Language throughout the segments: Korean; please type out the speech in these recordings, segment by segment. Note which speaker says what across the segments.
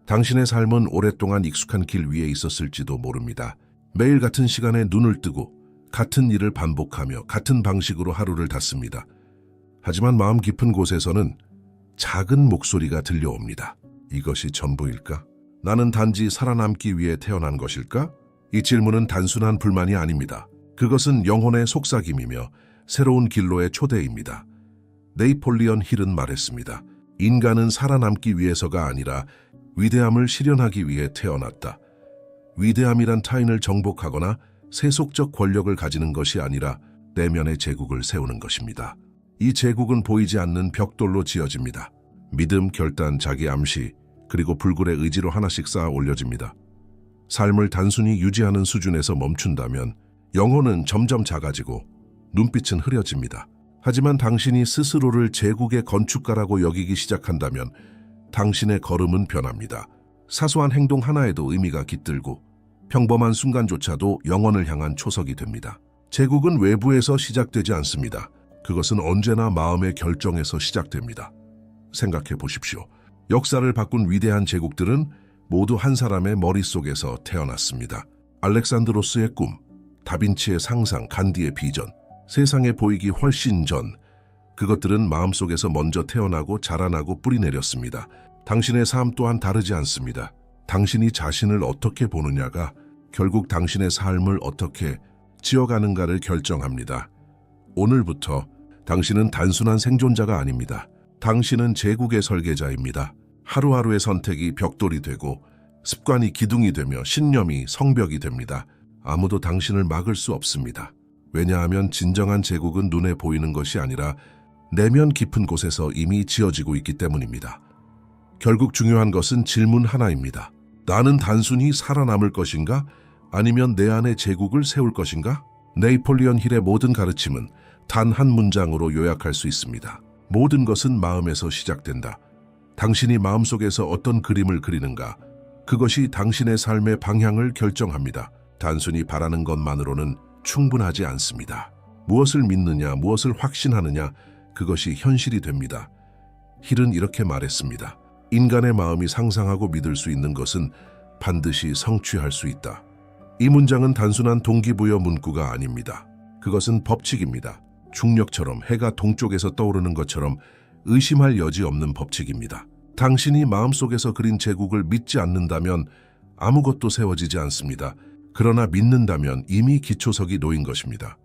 Speaker 1: 당신의 삶은 오랫동안 익숙한 길 위에 있었을지도 모릅니다. 매일 같은 시간에 눈을 뜨고 같은 일을 반복하며 같은 방식으로 하루를 닫습니다. 하지만 마음 깊은 곳에서는 작은 목소리가 들려옵니다. 이것이 전부일까? 나는 단지 살아남기 위해 태어난 것일까? 이 질문은 단순한 불만이 아닙니다. 그것은 영혼의 속삭임이며 새로운 길로의 초대입니다. 네이폴리언 힐은 말했습니다. 인간은 살아남기 위해서가 아니라 위대함을 실현하기 위해 태어났다. 위대함이란 타인을 정복하거나 세속적 권력을 가지는 것이 아니라 내면의 제국을 세우는 것입니다. 이 제국은 보이지 않는 벽돌로 지어집니다. 믿음, 결단, 자기 암시, 그리고 불굴의 의지로 하나씩 쌓아 올려집니다. 삶을 단순히 유지하는 수준에서 멈춘다면 영혼은 점점 작아지고 눈빛은 흐려집니다. 하지만 당신이 스스로를 제국의 건축가라고 여기기 시작한다면 당신의 걸음은 변합니다. 사소한 행동 하나에도 의미가 깃들고 평범한 순간조차도 영혼을 향한 초석이 됩니다. 제국은 외부에서 시작되지 않습니다. 그것은 언제나 마음의 결정에서 시작됩니다. 생각해 보십시오. 역사를 바꾼 위대한 제국들은 모두 한 사람의 머릿속에서 태어났습니다. 알렉산드로스의 꿈, 다빈치의 상상, 간디의 비전, 세상에 보이기 훨씬 전 그것들은 마음속에서 먼저 태어나고 자라나고 뿌리내렸습니다. 당신의 삶 또한 다르지 않습니다. 당신이 자신을 어떻게 보느냐가 결국 당신의 삶을 어떻게 지어가는가를 결정합니다. 오늘부터 당신은 단순한 생존자가 아닙니다. 당신은 제국의 설계자입니다. 하루하루의 선택이 벽돌이 되고 습관이 기둥이 되며 신념이 성벽이 됩니다. 아무도 당신을 막을 수 없습니다. 왜냐하면 진정한 제국은 눈에 보이는 것이 아니라 내면 깊은 곳에서 이미 지어지고 있기 때문입니다. 결국 중요한 것은 질문 하나입니다. 나는 단순히 살아남을 것인가? 아니면 내 안에 제국을 세울 것인가? 네이폴리언 힐의 모든 가르침은 단 한 문장으로 요약할 수 있습니다. 모든 것은 마음에서 시작된다. 당신이 마음속에서 어떤 그림을 그리는가? 그것이 당신의 삶의 방향을 결정합니다. 단순히 바라는 것만으로는 충분하지 않습니다. 무엇을 믿느냐, 무엇을 확신하느냐, 그것이 현실이 됩니다. 힐은 이렇게 말했습니다. 인간의 마음이 상상하고 믿을 수 있는 것은 반드시 성취할 수 있다. 이 문장은 단순한 동기부여 문구가 아닙니다. 그것은 법칙입니다. 중력처럼 해가 동쪽에서 떠오르는 것처럼 의심할 여지 없는 법칙입니다. 당신이 마음속에서 그린 제국을 믿지 않는다면 아무것도 세워지지 않습니다. 그러나 믿는다면 이미 기초석이 놓인 것입니다.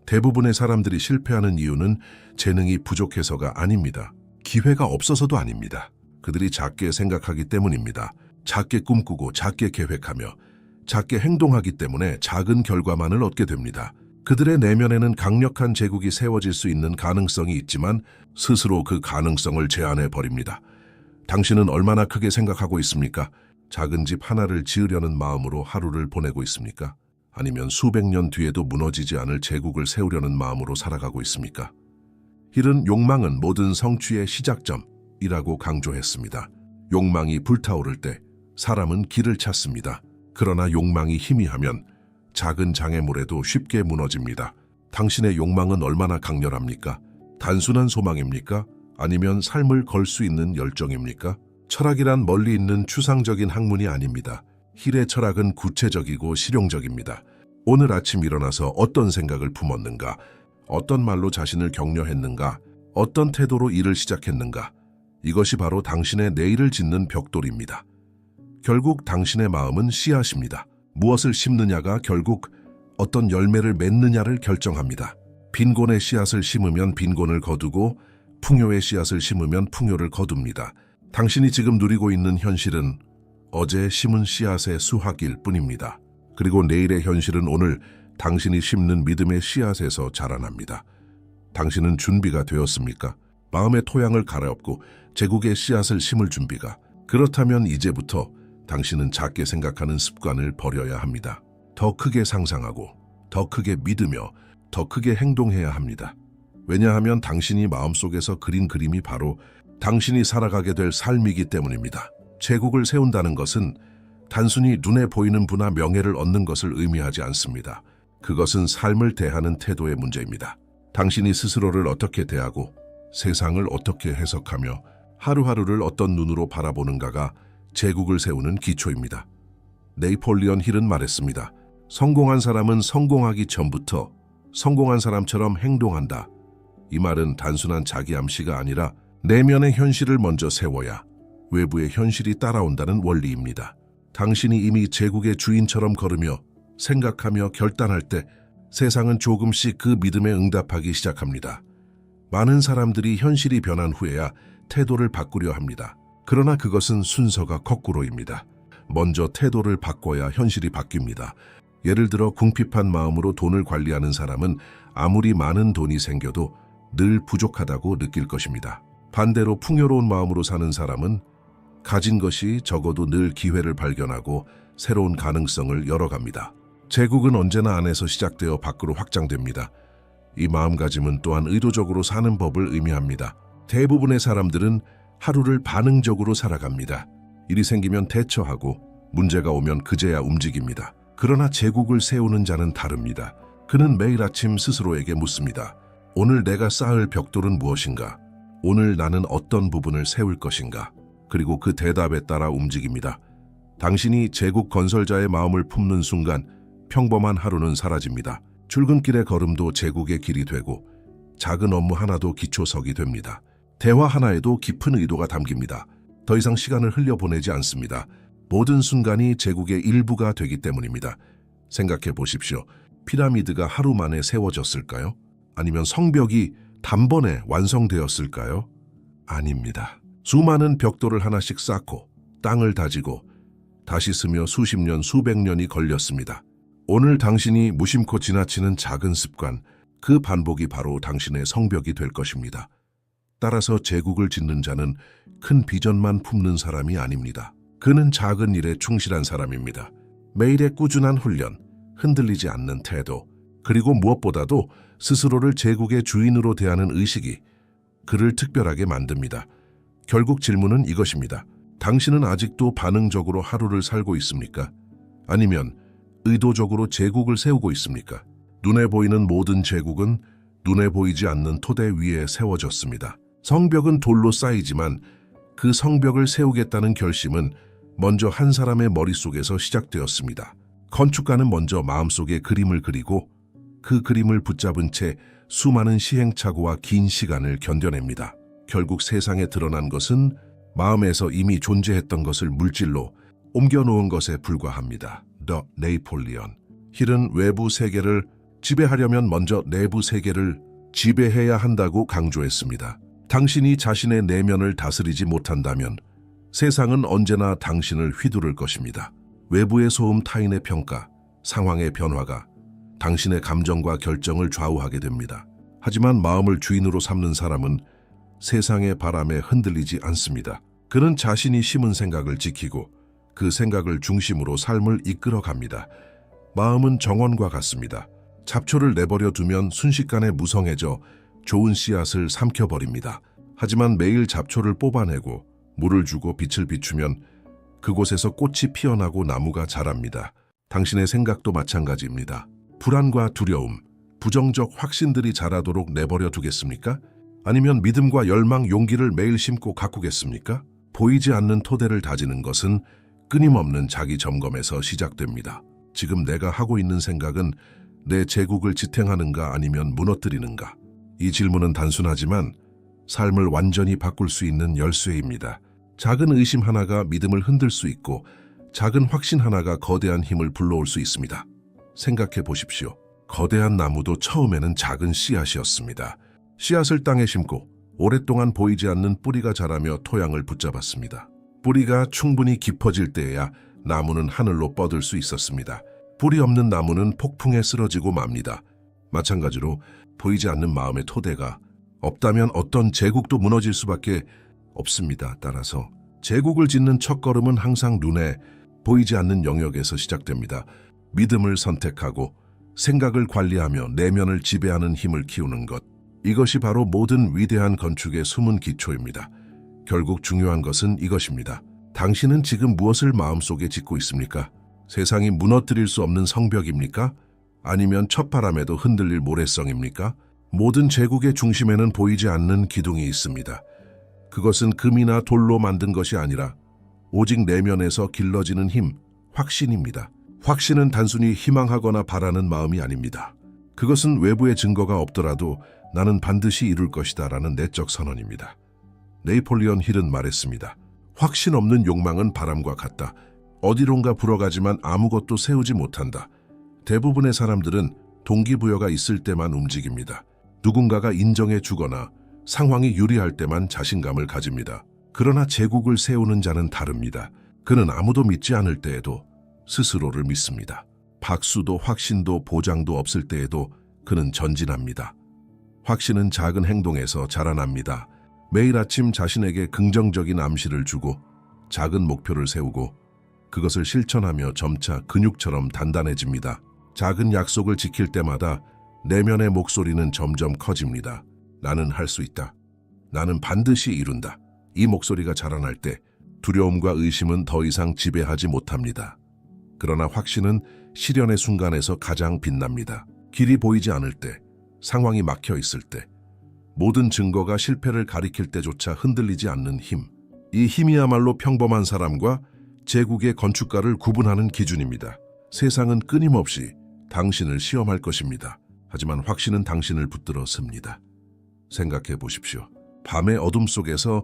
Speaker 1: 대부분의 사람들이 실패하는 이유는 재능이 부족해서가 아닙니다. 기회가 없어서도 아닙니다. 그들이 작게 생각하기 때문입니다. 작게 꿈꾸고 작게 계획하며 작게 행동하기 때문에 작은 결과만을 얻게 됩니다. 그들의 내면에는 강력한 제국이 세워질 수 있는 가능성이 있지만 스스로 그 가능성을 제한해 버립니다. 당신은 얼마나 크게 생각하고 있습니까? 작은 집 하나를 지으려는 마음으로 하루를 보내고 있습니까? 아니면 수백 년 뒤에도 무너지지 않을 제국을 세우려는 마음으로 살아가고 있습니까? 힐은 욕망은 모든 성취의 시작점이라고 강조했습니다. 욕망이 불타오를 때 사람은 길을 찾습니다. 그러나 욕망이 희미하면 작은 장애물에도 쉽게 무너집니다. 당신의 욕망은 얼마나 강렬합니까? 단순한 소망입니까? 아니면 삶을 걸 수 있는 열정입니까? 철학이란 멀리 있는 추상적인 학문이 아닙니다. 힐의 철학은 구체적이고 실용적입니다. 오늘 아침 일어나서 어떤 생각을 품었는가? 어떤 말로 자신을 격려했는가? 어떤 태도로 일을 시작했는가? 이것이 바로 당신의 내일을 짓는 벽돌입니다. 결국 당신의 마음은 씨앗입니다. 무엇을 심느냐가 결국 어떤 열매를 맺느냐를 결정합니다. 빈곤의 씨앗을 심으면 빈곤을 거두고 풍요의 씨앗을 심으면 풍요를 거둡니다. 당신이 지금 누리고 있는 현실은 어제 심은 씨앗의 수확일 뿐입니다. 그리고 내일의 현실은 오늘 당신이 심는 믿음의 씨앗에서 자라납니다. 당신은 준비가 되었습니까? 마음의 토양을 갈아엎고 제국의 씨앗을 심을 준비가. 그렇다면 이제부터 당신은 작게 생각하는 습관을 버려야 합니다. 더 크게 상상하고 더 크게 믿으며 더 크게 행동해야 합니다. 왜냐하면 당신이 마음속에서 그린 그림이 바로 당신이 살아가게 될 삶이기 때문입니다. 제국을 세운다는 것은 단순히 눈에 보이는 부나 명예를 얻는 것을 의미하지 않습니다. 그것은 삶을 대하는 태도의 문제입니다. 당신이 스스로를 어떻게 대하고 세상을 어떻게 해석하며 하루하루를 어떤 눈으로 바라보는가가 제국을 세우는 기초입니다. 네이폴리언 힐은 말했습니다. 성공한 사람은 성공하기 전부터 성공한 사람처럼 행동한다. 이 말은 단순한 자기 암시가 아니라 내면의 현실을 먼저 세워야 외부의 현실이 따라온다는 원리입니다. 당신이 이미 제국의 주인처럼 걸으며 생각하며 결단할 때 세상은 조금씩 그 믿음에 응답하기 시작합니다. 많은 사람들이 현실이 변한 후에야 태도를 바꾸려 합니다. 그러나 그것은 순서가 거꾸로입니다. 먼저 태도를 바꿔야 현실이 바뀝니다. 예를 들어 궁핍한 마음으로 돈을 관리하는 사람은 아무리 많은 돈이 생겨도 늘 부족하다고 느낄 것입니다. 반대로 풍요로운 마음으로 사는 사람은 가진 것이 적어도 늘 기회를 발견하고 새로운 가능성을 열어갑니다. 제국은 언제나 안에서 시작되어 밖으로 확장됩니다. 이 마음가짐은 또한 의도적으로 사는 법을 의미합니다. 대부분의 사람들은 하루를 반응적으로 살아갑니다. 일이 생기면 대처하고 문제가 오면 그제야 움직입니다. 그러나 제국을 세우는 자는 다릅니다. 그는 매일 아침 스스로에게 묻습니다. 오늘 내가 쌓을 벽돌은 무엇인가? 오늘 나는 어떤 부분을 세울 것인가? 그리고 그 대답에 따라 움직입니다. 당신이 제국 건설자의 마음을 품는 순간 평범한 하루는 사라집니다. 출근길의 걸음도 제국의 길이 되고 작은 업무 하나도 기초석이 됩니다. 대화 하나에도 깊은 의도가 담깁니다. 더 이상 시간을 흘려보내지 않습니다. 모든 순간이 제국의 일부가 되기 때문입니다. 생각해 보십시오. 피라미드가 하루 만에 세워졌을까요? 아니면 성벽이 단번에 완성되었을까요? 아닙니다. 수많은 벽돌을 하나씩 쌓고 땅을 다지고 다시 쓰며 수십 년, 수백 년이 걸렸습니다. 오늘 당신이 무심코 지나치는 작은 습관, 그 반복이 바로 당신의 성벽이 될 것입니다. 따라서 제국을 짓는 자는 큰 비전만 품는 사람이 아닙니다. 그는 작은 일에 충실한 사람입니다. 매일의 꾸준한 훈련, 흔들리지 않는 태도, 그리고 무엇보다도 스스로를 제국의 주인으로 대하는 의식이 그를 특별하게 만듭니다. 결국 질문은 이것입니다. 당신은 아직도 반응적으로 하루를 살고 있습니까? 아니면 의도적으로 제국을 세우고 있습니까? 눈에 보이는 모든 제국은 눈에 보이지 않는 토대 위에 세워졌습니다. 성벽은 돌로 쌓이지만 그 성벽을 세우겠다는 결심은 먼저 한 사람의 머릿속에서 시작되었습니다. 건축가는 먼저 마음속에 그림을 그리고 그 그림을 붙잡은 채 수많은 시행착오와 긴 시간을 견뎌냅니다. 결국 세상에 드러난 것은 마음에서 이미 존재했던 것을 물질로 옮겨놓은 것에 불과합니다. 더 네이폴리언 힐은 외부 세계를 지배하려면 먼저 내부 세계를 지배해야 한다고 강조했습니다. 당신이 자신의 내면을 다스리지 못한다면 세상은 언제나 당신을 휘두를 것입니다. 외부의 소음, 타인의 평가, 상황의 변화가 당신의 감정과 결정을 좌우하게 됩니다. 하지만 마음을 주인으로 삼는 사람은 세상의 바람에 흔들리지 않습니다. 그는 자신이 심은 생각을 지키고 그 생각을 중심으로 삶을 이끌어갑니다. 마음은 정원과 같습니다. 잡초를 내버려 두면 순식간에 무성해져 좋은 씨앗을 삼켜버립니다. 하지만 매일 잡초를 뽑아내고 물을 주고 빛을 비추면 그곳에서 꽃이 피어나고 나무가 자랍니다. 당신의 생각도 마찬가지입니다. 불안과 두려움, 부정적 확신들이 자라도록 내버려 두겠습니까? 아니면 믿음과 열망, 용기를 매일 심고 가꾸겠습니까? 보이지 않는 토대를 다지는 것은 끊임없는 자기 점검에서 시작됩니다. 지금 내가 하고 있는 생각은 내 제국을 지탱하는가 아니면 무너뜨리는가? 이 질문은 단순하지만 삶을 완전히 바꿀 수 있는 열쇠입니다. 작은 의심 하나가 믿음을 흔들 수 있고 작은 확신 하나가 거대한 힘을 불러올 수 있습니다. 생각해 보십시오. 거대한 나무도 처음에는 작은 씨앗이었습니다. 씨앗을 땅에 심고 오랫동안 보이지 않는 뿌리가 자라며 토양을 붙잡았습니다. 뿌리가 충분히 깊어질 때에야 나무는 하늘로 뻗을 수 있었습니다. 뿌리 없는 나무는 폭풍에 쓰러지고 맙니다. 마찬가지로 보이지 않는 마음의 토대가 없다면 어떤 제국도 무너질 수밖에 없습니다. 따라서 제국을 짓는 첫걸음은 항상 눈에 보이지 않는 영역에서 시작됩니다. 믿음을 선택하고 생각을 관리하며 내면을 지배하는 힘을 키우는 것. 이것이 바로 모든 위대한 건축의 숨은 기초입니다. 결국 중요한 것은 이것입니다. 당신은 지금 무엇을 마음속에 짓고 있습니까? 세상이 무너뜨릴 수 없는 성벽입니까? 아니면 첫바람에도 흔들릴 모래성입니까? 모든 제국의 중심에는 보이지 않는 기둥이 있습니다. 그것은 금이나 돌로 만든 것이 아니라 오직 내면에서 길러지는 힘, 확신입니다. 확신은 단순히 희망하거나 바라는 마음이 아닙니다. 그것은 외부의 증거가 없더라도 나는 반드시 이룰 것이다 라는 내적 선언입니다. 네이폴리온 힐은 말했습니다. 확신 없는 욕망은 바람과 같다. 어디론가 불어가지만 아무것도 세우지 못한다. 대부분의 사람들은 동기부여가 있을 때만 움직입니다. 누군가가 인정해 주거나 상황이 유리할 때만 자신감을 가집니다. 그러나 제국을 세우는 자는 다릅니다. 그는 아무도 믿지 않을 때에도 스스로를 믿습니다. 박수도 확신도 보장도 없을 때에도 그는 전진합니다. 확신은 작은 행동에서 자라납니다. 매일 아침 자신에게 긍정적인 암시를 주고 작은 목표를 세우고 그것을 실천하며 점차 근육처럼 단단해집니다. 작은 약속을 지킬 때마다 내면의 목소리는 점점 커집니다. 나는 할 수 있다. 나는 반드시 이룬다. 이 목소리가 자라날 때 두려움과 의심은 더 이상 지배하지 못합니다. 그러나 확신은 실현의 순간에서 가장 빛납니다. 길이 보이지 않을 때, 상황이 막혀 있을 때, 모든 증거가 실패를 가리킬 때조차 흔들리지 않는 힘. 이 힘이야말로 평범한 사람과 제국의 건축가를 구분하는 기준입니다. 세상은 끊임없이 당신을 시험할 것입니다. 하지만 확신은 당신을 붙들어 씁니다. 생각해 보십시오. 밤의 어둠 속에서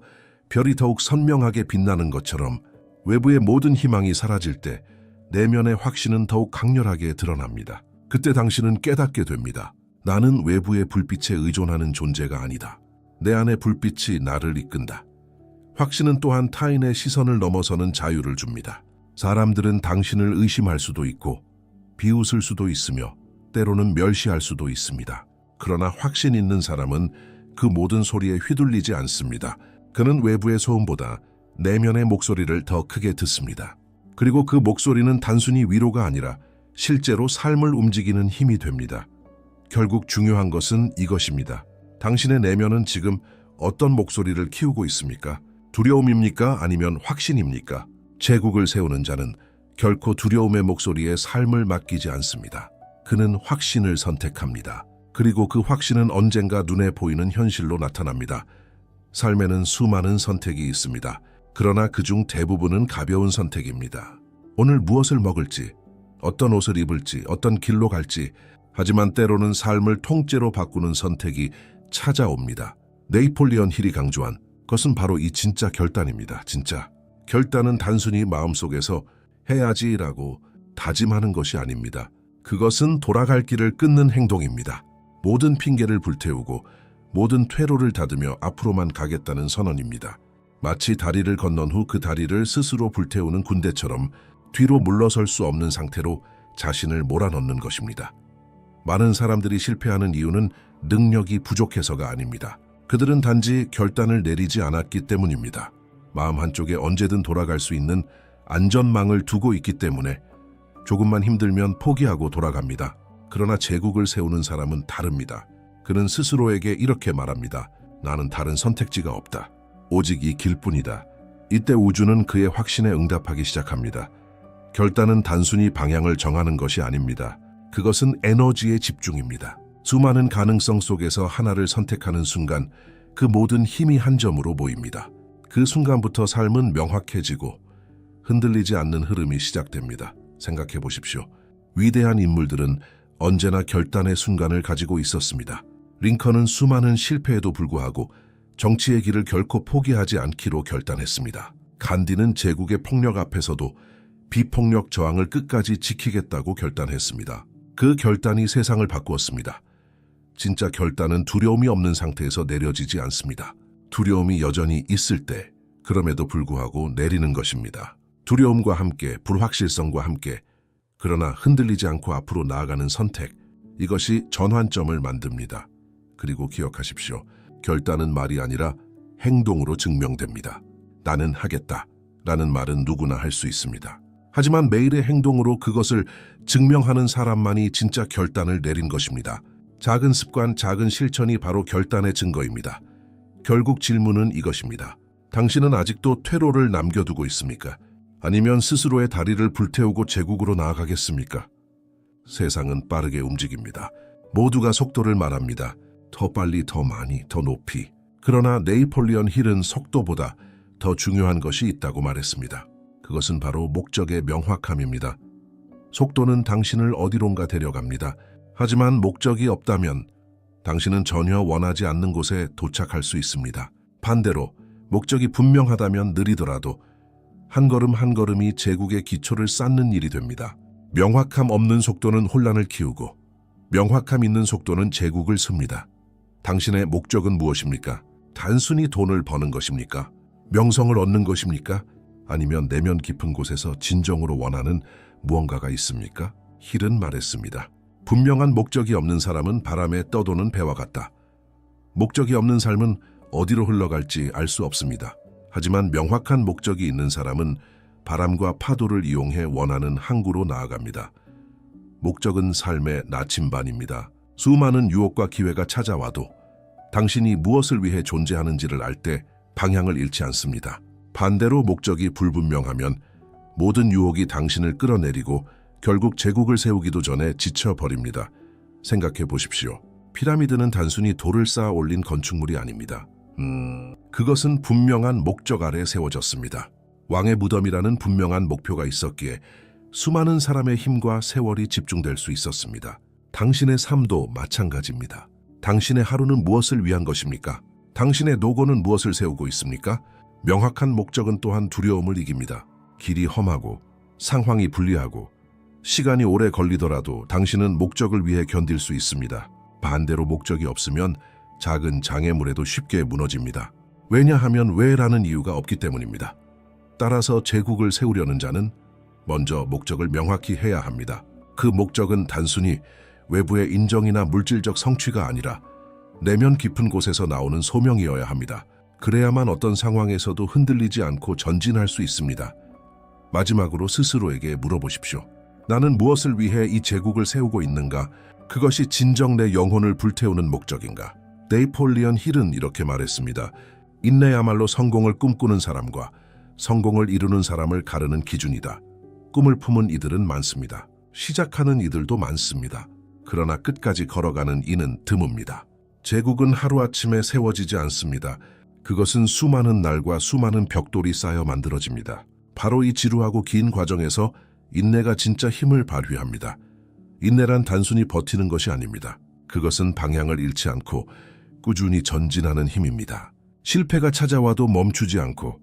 Speaker 1: 별이 더욱 선명하게 빛나는 것처럼 외부의 모든 희망이 사라질 때 내면의 확신은 더욱 강렬하게 드러납니다. 그때 당신은 깨닫게 됩니다. 나는 외부의 불빛에 의존하는 존재가 아니다. 내 안의 불빛이 나를 이끈다. 확신은 또한 타인의 시선을 넘어서는 자유를 줍니다. 사람들은 당신을 의심할 수도 있고 비웃을 수도 있으며 때로는 멸시할 수도 있습니다. 그러나 확신 있는 사람은 그 모든 소리에 휘둘리지 않습니다. 그는 외부의 소음보다 내면의 목소리를 더 크게 듣습니다. 그리고 그 목소리는 단순히 위로가 아니라 실제로 삶을 움직이는 힘이 됩니다. 결국 중요한 것은 이것입니다. 당신의 내면은 지금 어떤 목소리를 키우고 있습니까? 두려움입니까? 아니면 확신입니까? 제국을 세우는 자는 결코 두려움의 목소리에 삶을 맡기지 않습니다. 그는 확신을 선택합니다. 그리고 그 확신은 언젠가 눈에 보이는 현실로 나타납니다. 삶에는 수많은 선택이 있습니다. 그러나 그중 대부분은 가벼운 선택입니다. 오늘 무엇을 먹을지, 어떤 옷을 입을지, 어떤 길로 갈지, 하지만 때로는 삶을 통째로 바꾸는 선택이 찾아옵니다. 네이폴리온 힐이 강조한 것은 바로 이 진짜 결단입니다. 진짜. 결단은 단순히 마음속에서 해야지라고 다짐하는 것이 아닙니다. 그것은 돌아갈 길을 끊는 행동입니다. 모든 핑계를 불태우고 모든 퇴로를 닫으며 앞으로만 가겠다는 선언입니다. 마치 다리를 건넌 후 그 다리를 스스로 불태우는 군대처럼 뒤로 물러설 수 없는 상태로 자신을 몰아넣는 것입니다. 많은 사람들이 실패하는 이유는 능력이 부족해서가 아닙니다. 그들은 단지 결단을 내리지 않았기 때문입니다. 마음 한쪽에 언제든 돌아갈 수 있는 안전망을 두고 있기 때문에 조금만 힘들면 포기하고 돌아갑니다. 그러나 제국을 세우는 사람은 다릅니다. 그는 스스로에게 이렇게 말합니다. 나는 다른 선택지가 없다. 오직 이 길뿐이다. 이때 우주는 그의 확신에 응답하기 시작합니다. 결단은 단순히 방향을 정하는 것이 아닙니다. 그것은 에너지의 집중입니다. 수많은 가능성 속에서 하나를 선택하는 순간 그 모든 힘이 한 점으로 모입니다. 그 순간부터 삶은 명확해지고 흔들리지 않는 흐름이 시작됩니다. 생각해 보십시오. 위대한 인물들은 언제나 결단의 순간을 가지고 있었습니다. 링컨은 수많은 실패에도 불구하고 정치의 길을 결코 포기하지 않기로 결단했습니다. 간디는 제국의 폭력 앞에서도 비폭력 저항을 끝까지 지키겠다고 결단했습니다. 그 결단이 세상을 바꾸었습니다. 진짜 결단은 두려움이 없는 상태에서 내려지지 않습니다. 두려움이 여전히 있을 때, 그럼에도 불구하고 내리는 것입니다. 두려움과 함께, 불확실성과 함께, 그러나 흔들리지 않고 앞으로 나아가는 선택, 이것이 전환점을 만듭니다. 그리고 기억하십시오. 결단은 말이 아니라 행동으로 증명됩니다. 나는 하겠다 라는 말은 누구나 할 수 있습니다. 하지만 매일의 행동으로 그것을 증명하는 사람만이 진짜 결단을 내린 것입니다. 작은 습관, 작은 실천이 바로 결단의 증거입니다. 결국 질문은 이것입니다. 당신은 아직도 퇴로를 남겨두고 있습니까? 아니면 스스로의 다리를 불태우고 제국으로 나아가겠습니까? 세상은 빠르게 움직입니다. 모두가 속도를 말합니다. 더 빨리, 더 많이, 더 높이. 그러나 네이폴리온 힐은 속도보다 더 중요한 것이 있다고 말했습니다. 그것은 바로 목적의 명확함입니다. 속도는 당신을 어디론가 데려갑니다. 하지만 목적이 없다면 당신은 전혀 원하지 않는 곳에 도착할 수 있습니다. 반대로 목적이 분명하다면 느리더라도 한 걸음 한 걸음이 제국의 기초를 쌓는 일이 됩니다. 명확함 없는 속도는 혼란을 키우고 명확함 있는 속도는 제국을 습니다. 당신의 목적은 무엇입니까? 단순히 돈을 버는 것입니까? 명성을 얻는 것입니까? 아니면 내면 깊은 곳에서 진정으로 원하는 무언가가 있습니까? 힐은 말했습니다. 분명한 목적이 없는 사람은 바람에 떠도는 배와 같다. 목적이 없는 삶은 어디로 흘러갈지 알 수 없습니다. 하지만 명확한 목적이 있는 사람은 바람과 파도를 이용해 원하는 항구로 나아갑니다. 목적은 삶의 나침반입니다. 수많은 유혹과 기회가 찾아와도 당신이 무엇을 위해 존재하는지를 알 때 방향을 잃지 않습니다. 반대로 목적이 불분명하면 모든 유혹이 당신을 끌어내리고 결국 제국을 세우기도 전에 지쳐버립니다. 생각해 보십시오. 피라미드는 단순히 돌을 쌓아 올린 건축물이 아닙니다. 그것은 분명한 목적 아래 세워졌습니다. 왕의 무덤이라는 분명한 목표가 있었기에 수많은 사람의 힘과 세월이 집중될 수 있었습니다. 당신의 삶도 마찬가지입니다. 당신의 하루는 무엇을 위한 것입니까? 당신의 노고는 무엇을 세우고 있습니까? 명확한 목적은 또한 두려움을 이깁니다. 길이 험하고 상황이 불리하고 시간이 오래 걸리더라도 당신은 목적을 위해 견딜 수 있습니다. 반대로 목적이 없으면 작은 장애물에도 쉽게 무너집니다. 왜냐하면 왜라는 이유가 없기 때문입니다. 따라서 제국을 세우려는 자는 먼저 목적을 명확히 해야 합니다. 그 목적은 단순히 외부의 인정이나 물질적 성취가 아니라 내면 깊은 곳에서 나오는 소명이어야 합니다. 그래야만 어떤 상황에서도 흔들리지 않고 전진할 수 있습니다. 마지막으로 스스로에게 물어보십시오. 나는 무엇을 위해 이 제국을 세우고 있는가? 그것이 진정 내 영혼을 불태우는 목적인가? 네이폴리언 힐은 이렇게 말했습니다. 인내야말로 성공을 꿈꾸는 사람과 성공을 이루는 사람을 가르는 기준이다. 꿈을 품은 이들은 많습니다. 시작하는 이들도 많습니다. 그러나 끝까지 걸어가는 이는 드뭅니다. 제국은 하루아침에 세워지지 않습니다. 그것은 수많은 날과 수많은 벽돌이 쌓여 만들어집니다. 바로 이 지루하고 긴 과정에서 인내가 진짜 힘을 발휘합니다. 인내란 단순히 버티는 것이 아닙니다. 그것은 방향을 잃지 않고 꾸준히 전진하는 힘입니다. 실패가 찾아와도 멈추지 않고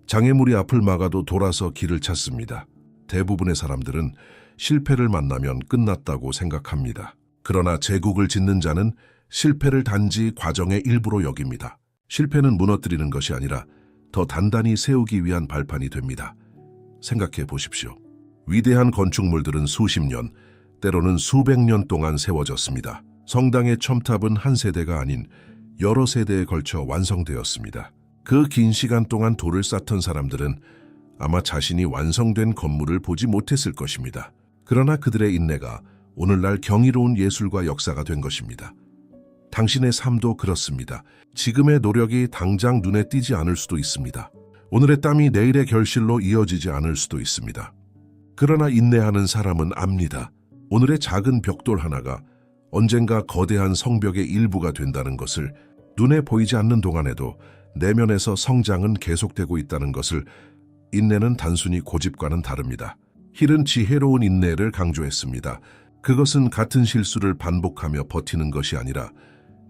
Speaker 1: 장애물이 앞을 막아도 돌아서 길을 찾습니다. 대부분의 사람들은 실패를 만나면 끝났다고 생각합니다. 그러나 제국을 짓는 자는 실패를 단지 과정의 일부로 여깁니다. 실패는 무너뜨리는 것이 아니라 더 단단히 세우기 위한 발판이 됩니다. 생각해 보십시오. 위대한 건축물들은 수십 년, 때로는 수백 년 동안 세워졌습니다. 성당의 첨탑은 한 세대가 아닌 여러 세대에 걸쳐 완성되었습니다. 그 긴 시간 동안 돌을 쌓던 사람들은 아마 자신이 완성된 건물을 보지 못했을 것입니다. 그러나 그들의 인내가 오늘날 경이로운 예술과 역사가 된 것입니다. 당신의 삶도 그렇습니다. 지금의 노력이 당장 눈에 띄지 않을 수도 있습니다. 오늘의 땀이 내일의 결실로 이어지지 않을 수도 있습니다. 그러나 인내하는 사람은 압니다. 오늘의 작은 벽돌 하나가 언젠가 거대한 성벽의 일부가 된다는 것을, 눈에 보이지 않는 동안에도 내면에서 성장은 계속되고 있다는 것을. 인내는 단순히 고집과는 다릅니다. 힐은 지혜로운 인내를 강조했습니다. 그것은 같은 실수를 반복하며 버티는 것이 아니라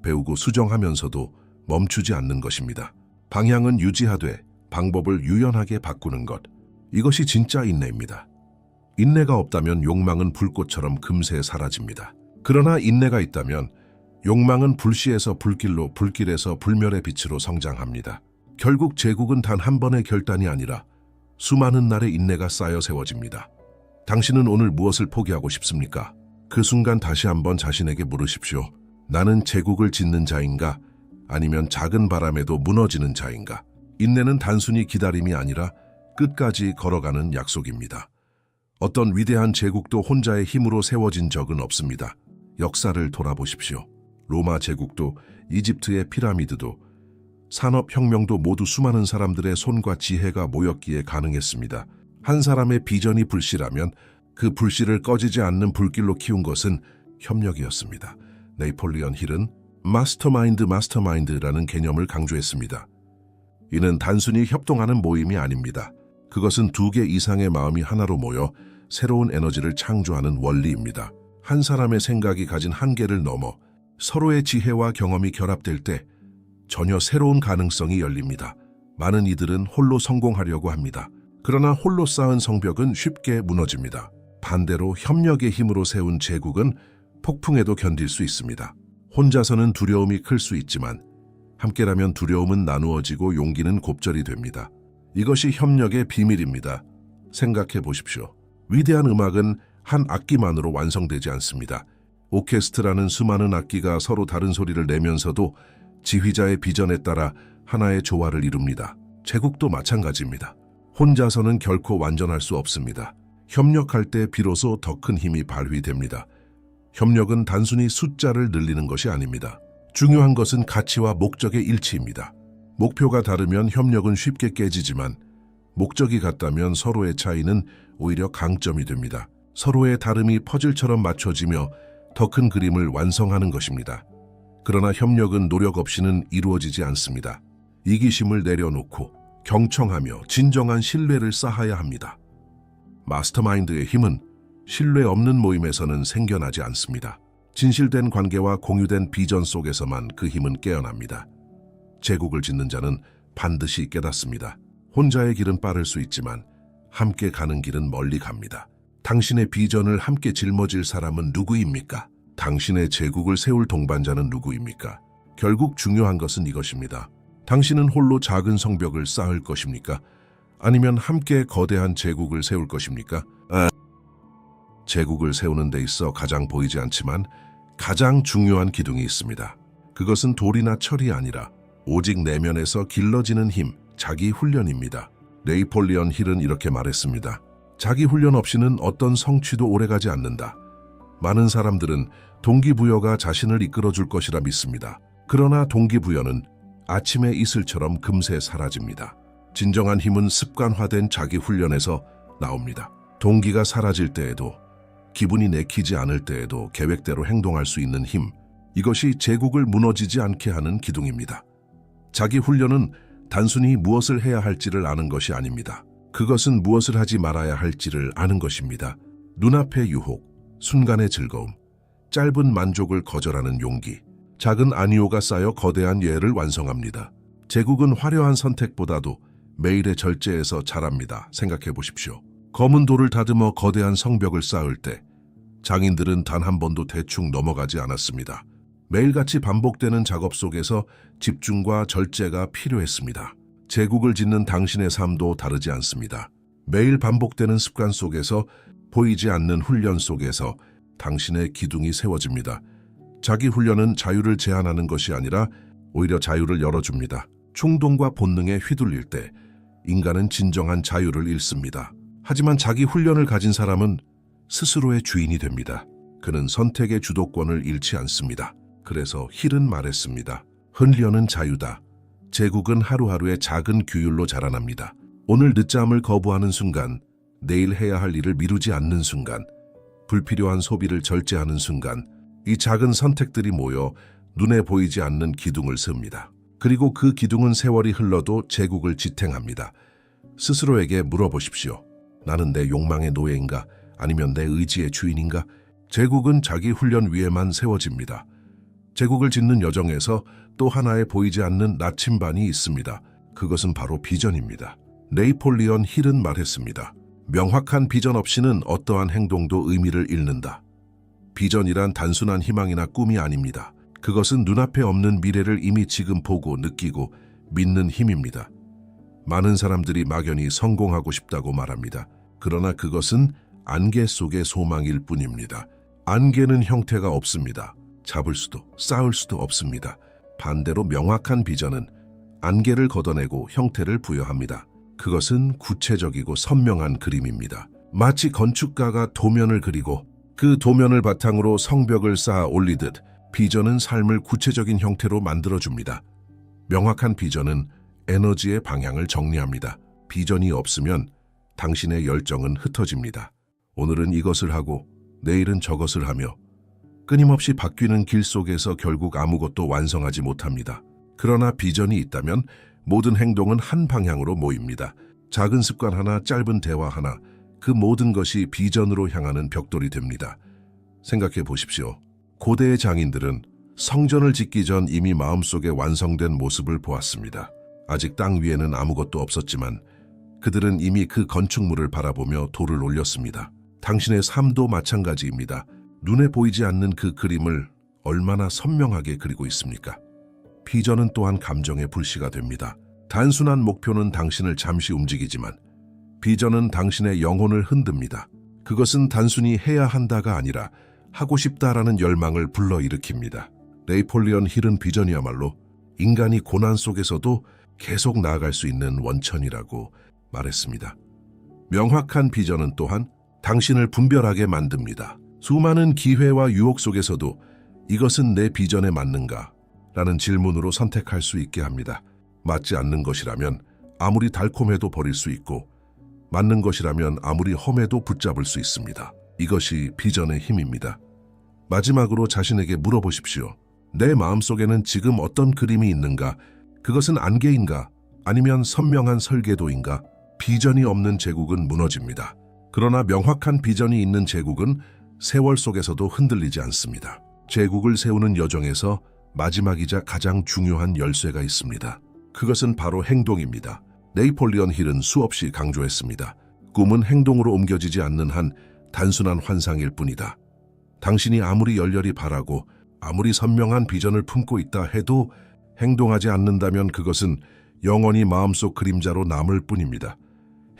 Speaker 1: 배우고 수정하면서도 멈추지 않는 것입니다. 방향은 유지하되 방법을 유연하게 바꾸는 것. 이것이 진짜 인내입니다. 인내가 없다면 욕망은 불꽃처럼 금세 사라집니다. 그러나 인내가 있다면 욕망은 불씨에서 불길로, 불길에서 불멸의 빛으로 성장합니다. 결국 제국은 단 한 번의 결단이 아니라 수많은 날의 인내가 쌓여 세워집니다. 당신은 오늘 무엇을 포기하고 싶습니까? 그 순간 다시 한번 자신에게 물으십시오. 나는 제국을 짓는 자인가? 아니면 작은 바람에도 무너지는 자인가? 인내는 단순히 기다림이 아니라 끝까지 걸어가는 약속입니다. 어떤 위대한 제국도 혼자의 힘으로 세워진 적은 없습니다. 역사를 돌아보십시오. 로마 제국도, 이집트의 피라미드도, 산업혁명도 모두 수많은 사람들의 손과 지혜가 모였기에 가능했습니다. 한 사람의 비전이 불씨라면 그 불씨를 꺼지지 않는 불길로 키운 것은 협력이었습니다. 네이폴리언 힐은 마스터마인드라는 개념을 강조했습니다. 이는 단순히 협동하는 모임이 아닙니다. 그것은 두 개 이상의 마음이 하나로 모여 새로운 에너지를 창조하는 원리입니다. 한 사람의 생각이 가진 한계를 넘어 서로의 지혜와 경험이 결합될 때 전혀 새로운 가능성이 열립니다. 많은 이들은 홀로 성공하려고 합니다. 그러나 홀로 쌓은 성벽은 쉽게 무너집니다. 반대로 협력의 힘으로 세운 제국은 폭풍에도 견딜 수 있습니다. 혼자서는 두려움이 클 수 있지만 함께라면 두려움은 나누어지고 용기는 곱절이 됩니다. 이것이 협력의 비밀입니다. 생각해 보십시오. 위대한 음악은 한 악기만으로 완성되지 않습니다. 오케스트라는 수많은 악기가 서로 다른 소리를 내면서도 지휘자의 비전에 따라 하나의 조화를 이룹니다. 제국도 마찬가지입니다. 혼자서는 결코 완전할 수 없습니다. 협력할 때 비로소 더 큰 힘이 발휘됩니다. 협력은 단순히 숫자를 늘리는 것이 아닙니다. 중요한 것은 가치와 목적의 일치입니다. 목표가 다르면 협력은 쉽게 깨지지만 목적이 같다면 서로의 차이는 오히려 강점이 됩니다. 서로의 다름이 퍼즐처럼 맞춰지며 더 큰 그림을 완성하는 것입니다. 그러나 협력은 노력 없이는 이루어지지 않습니다. 이기심을 내려놓고 경청하며 진정한 신뢰를 쌓아야 합니다. 마스터마인드의 힘은 신뢰 없는 모임에서는 생겨나지 않습니다. 진실된 관계와 공유된 비전 속에서만 그 힘은 깨어납니다. 제국을 짓는 자는 반드시 깨닫습니다. 혼자의 길은 빠를 수 있지만 함께 가는 길은 멀리 갑니다. 당신의 비전을 함께 짊어질 사람은 누구입니까? 당신의 제국을 세울 동반자는 누구입니까? 결국 중요한 것은 이것입니다. 당신은 홀로 작은 성벽을 쌓을 것입니까? 아니면 함께 거대한 제국을 세울 것입니까? 제국을 세우는 데 있어 가장 보이지 않지만 가장 중요한 기둥이 있습니다. 그것은 돌이나 철이 아니라 오직 내면에서 길러지는 힘, 자기 훈련입니다. 네이폴리언 힐은 이렇게 말했습니다. 자기 훈련 없이는 어떤 성취도 오래가지 않는다. 많은 사람들은 동기부여가 자신을 이끌어줄 것이라 믿습니다. 그러나 동기부여는 아침의 이슬처럼 금세 사라집니다. 진정한 힘은 습관화된 자기 훈련에서 나옵니다. 동기가 사라질 때에도, 기분이 내키지 않을 때에도 계획대로 행동할 수 있는 힘, 이것이 제국을 무너지지 않게 하는 기둥입니다. 자기 훈련은 단순히 무엇을 해야 할지를 아는 것이 아닙니다. 그것은 무엇을 하지 말아야 할지를 아는 것입니다. 눈앞의 유혹, 순간의 즐거움, 짧은 만족을 거절하는 용기, 작은 아니오가 쌓여 거대한 예를 완성합니다. 제국은 화려한 선택보다도 매일의 절제에서 자랍니다. 생각해 보십시오. 검은 돌을 다듬어 거대한 성벽을 쌓을 때 장인들은 단 한 번도 대충 넘어가지 않았습니다. 매일같이 반복되는 작업 속에서 집중과 절제가 필요했습니다. 제국을 짓는 당신의 삶도 다르지 않습니다. 매일 반복되는 습관 속에서, 보이지 않는 훈련 속에서 당신의 기둥이 세워집니다. 자기 훈련은 자유를 제한하는 것이 아니라 오히려 자유를 열어줍니다. 충동과 본능에 휘둘릴 때 인간은 진정한 자유를 잃습니다. 하지만 자기 훈련을 가진 사람은 스스로의 주인이 됩니다. 그는 선택의 주도권을 잃지 않습니다. 그래서 힐은 말했습니다. 훈련은 자유다. 제국은 하루하루의 작은 규율로 자라납니다. 오늘 늦잠을 거부하는 순간, 내일 해야 할 일을 미루지 않는 순간, 불필요한 소비를 절제하는 순간, 이 작은 선택들이 모여 눈에 보이지 않는 기둥을 세웁니다. 그리고 그 기둥은 세월이 흘러도 제국을 지탱합니다. 스스로에게 물어보십시오. 나는 내 욕망의 노예인가? 아니면 내 의지의 주인인가? 제국은 자기 훈련 위에만 세워집니다. 제국을 짓는 여정에서 또 하나의 보이지 않는 나침반이 있습니다. 그것은 바로 비전입니다. 네이폴리언 힐은 말했습니다. 명확한 비전 없이는 어떠한 행동도 의미를 잃는다. 비전이란 단순한 희망이나 꿈이 아닙니다. 그것은 눈앞에 없는 미래를 이미 지금 보고 느끼고 믿는 힘입니다. 많은 사람들이 막연히 성공하고 싶다고 말합니다. 그러나 그것은 안개 속의 소망일 뿐입니다. 안개는 형태가 없습니다. 잡을 수도 쌓을 수도 없습니다. 반대로 명확한 비전은 안개를 걷어내고 형태를 부여합니다. 그것은 구체적이고 선명한 그림입니다. 마치 건축가가 도면을 그리고 그 도면을 바탕으로 성벽을 쌓아 올리듯 비전은 삶을 구체적인 형태로 만들어줍니다. 명확한 비전은 에너지의 방향을 정리합니다. 비전이 없으면 당신의 열정은 흩어집니다. 오늘은 이것을 하고 내일은 저것을 하며 끊임없이 바뀌는 길 속에서 결국 아무것도 완성하지 못합니다. 그러나 비전이 있다면 모든 행동은 한 방향으로 모입니다. 작은 습관 하나, 짧은 대화 하나, 그 모든 것이 비전으로 향하는 벽돌이 됩니다. 생각해 보십시오. 고대의 장인들은 성전을 짓기 전 이미 마음속에 완성된 모습을 보았습니다. 아직 땅 위에는 아무것도 없었지만 그들은 이미 그 건축물을 바라보며 돌을 올렸습니다. 당신의 삶도 마찬가지입니다. 눈에 보이지 않는 그 그림을 얼마나 선명하게 그리고 있습니까? 비전은 또한 감정의 불씨가 됩니다. 단순한 목표는 당신을 잠시 움직이지만 비전은 당신의 영혼을 흔듭니다. 그것은 단순히 해야 한다가 아니라 하고 싶다라는 열망을 불러일으킵니다. 네이폴리언 힐은 비전이야말로 인간이 고난 속에서도 계속 나아갈 수 있는 원천이라고 말했습니다. 명확한 비전은 또한 당신을 분별하게 만듭니다. 수많은 기회와 유혹 속에서도 이것은 내 비전에 맞는가? 라는 질문으로 선택할 수 있게 합니다. 맞지 않는 것이라면 아무리 달콤해도 버릴 수 있고 맞는 것이라면 아무리 험해도 붙잡을 수 있습니다. 이것이 비전의 힘입니다. 마지막으로 자신에게 물어보십시오. 내 마음속에는 지금 어떤 그림이 있는가? 그것은 안개인가? 아니면 선명한 설계도인가? 비전이 없는 제국은 무너집니다. 그러나 명확한 비전이 있는 제국은 세월 속에서도 흔들리지 않습니다. 제국을 세우는 여정에서 마지막이자 가장 중요한 열쇠가 있습니다. 그것은 바로 행동입니다. 네이폴리언 힐은 수없이 강조했습니다. 꿈은 행동으로 옮겨지지 않는 한 단순한 환상일 뿐이다. 당신이 아무리 열렬히 바라고 아무리 선명한 비전을 품고 있다 해도 행동하지 않는다면 그것은 영원히 마음속 그림자로 남을 뿐입니다.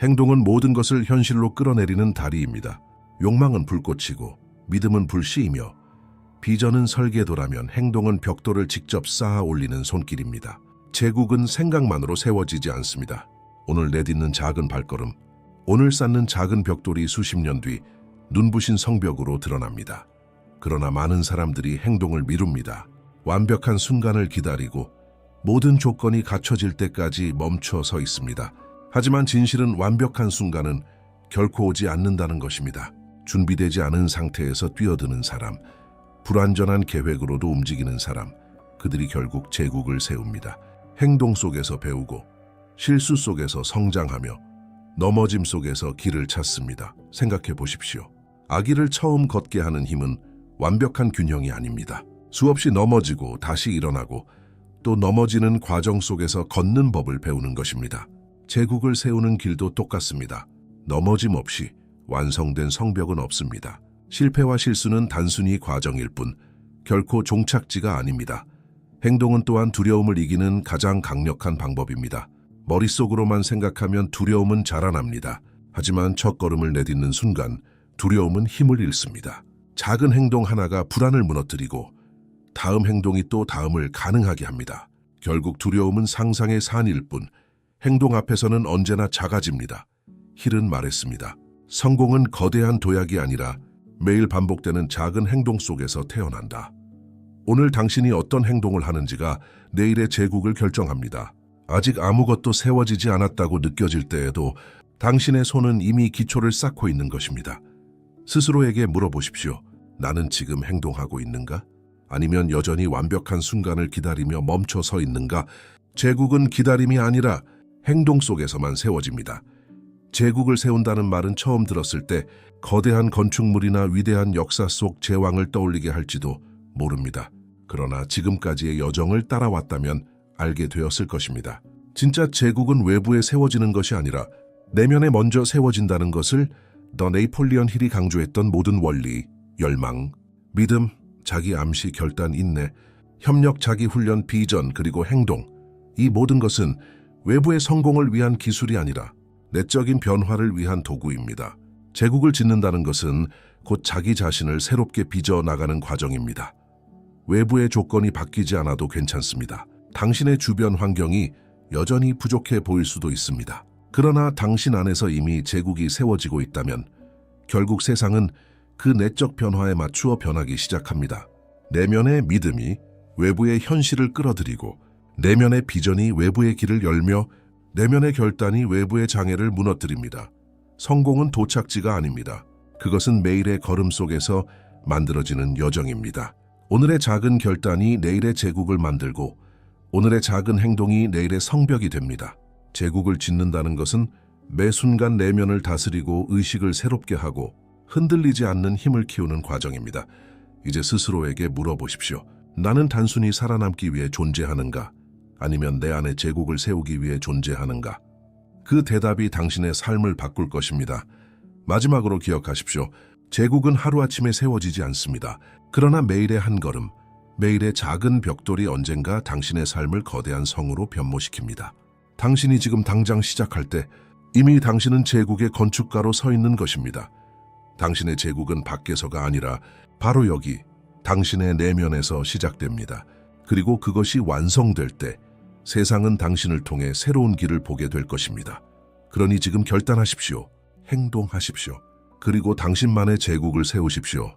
Speaker 1: 행동은 모든 것을 현실로 끌어내리는 다리입니다. 욕망은 불꽃이고 믿음은 불씨이며 비전은 설계도라면 행동은 벽돌을 직접 쌓아 올리는 손길입니다. 제국은 생각만으로 세워지지 않습니다. 오늘 내딛는 작은 발걸음, 오늘 쌓는 작은 벽돌이 수십 년 뒤 눈부신 성벽으로 드러납니다. 그러나 많은 사람들이 행동을 미룹니다. 완벽한 순간을 기다리고 모든 조건이 갖춰질 때까지 멈춰 서 있습니다. 하지만 진실은 완벽한 순간은 결코 오지 않는다는 것입니다. 준비되지 않은 상태에서 뛰어드는 사람, 불완전한 계획으로도 움직이는 사람, 그들이 결국 제국을 세웁니다. 행동 속에서 배우고 실수 속에서 성장하며 넘어짐 속에서 길을 찾습니다. 생각해 보십시오. 아기를 처음 걷게 하는 힘은 완벽한 균형이 아닙니다. 수없이 넘어지고 다시 일어나고 또 넘어지는 과정 속에서 걷는 법을 배우는 것입니다. 제국을 세우는 길도 똑같습니다. 넘어짐 없이 완성된 성벽은 없습니다. 실패와 실수는 단순히 과정일 뿐 결코 종착지가 아닙니다. 행동은 또한 두려움을 이기는 가장 강력한 방법입니다. 머릿속으로만 생각하면 두려움은 자라납니다. 하지만 첫걸음을 내딛는 순간 두려움은 힘을 잃습니다. 작은 행동 하나가 불안을 무너뜨리고 다음 행동이 또 다음을 가능하게 합니다. 결국 두려움은 상상의 산일 뿐 행동 앞에서는 언제나 작아집니다. 힐은 말했습니다. 성공은 거대한 도약이 아니라 매일 반복되는 작은 행동 속에서 태어난다. 오늘 당신이 어떤 행동을 하는지가 내일의 제국을 결정합니다. 아직 아무것도 세워지지 않았다고 느껴질 때에도 당신의 손은 이미 기초를 쌓고 있는 것입니다. 스스로에게 물어보십시오. 나는 지금 행동하고 있는가? 아니면 여전히 완벽한 순간을 기다리며 멈춰 서 있는가? 제국은 기다림이 아니라 행동 속에서만 세워집니다. 제국을 세운다는 말은 처음 들었을 때 거대한 건축물이나 위대한 역사 속 제왕을 떠올리게 할지도 모릅니다. 그러나 지금까지의 여정을 따라왔다면 알게 되었을 것입니다. 진짜 제국은 외부에 세워지는 것이 아니라 내면에 먼저 세워진다는 것을 더 네이폴리언 힐이 강조했던 모든 원리, 열망, 믿음, 자기 암시, 결단, 인내, 협력, 자기 훈련, 비전, 그리고 행동, 이 모든 것은 외부의 성공을 위한 기술이 아니라 내적인 변화를 위한 도구입니다. 제국을 짓는다는 것은 곧 자기 자신을 새롭게 빚어 나가는 과정입니다. 외부의 조건이 바뀌지 않아도 괜찮습니다. 당신의 주변 환경이 여전히 부족해 보일 수도 있습니다. 그러나 당신 안에서 이미 제국이 세워지고 있다면 결국 세상은 그 내적 변화에 맞추어 변하기 시작합니다. 내면의 믿음이 외부의 현실을 끌어들이고 내면의 비전이 외부의 길을 열며 내면의 결단이 외부의 장애를 무너뜨립니다. 성공은 도착지가 아닙니다. 그것은 매일의 걸음 속에서 만들어지는 여정입니다. 오늘의 작은 결단이 내일의 제국을 만들고 오늘의 작은 행동이 내일의 성벽이 됩니다. 제국을 짓는다는 것은 매 순간 내면을 다스리고 의식을 새롭게 하고 흔들리지 않는 힘을 키우는 과정입니다. 이제 스스로에게 물어보십시오. 나는 단순히 살아남기 위해 존재하는가? 아니면 내 안에 제국을 세우기 위해 존재하는가? 그 대답이 당신의 삶을 바꿀 것입니다. 마지막으로 기억하십시오. 제국은 하루아침에 세워지지 않습니다. 그러나 매일의 한 걸음, 매일의 작은 벽돌이 언젠가 당신의 삶을 거대한 성으로 변모시킵니다. 당신이 지금 당장 시작할 때 이미 당신은 제국의 건축가로 서 있는 것입니다. 당신의 제국은 밖에서가 아니라 바로 여기 당신의 내면에서 시작됩니다. 그리고 그것이 완성될 때 세상은 당신을 통해 새로운 길을 보게 될 것입니다. 그러니 지금 결단하십시오. 행동하십시오. 그리고 당신만의 제국을 세우십시오.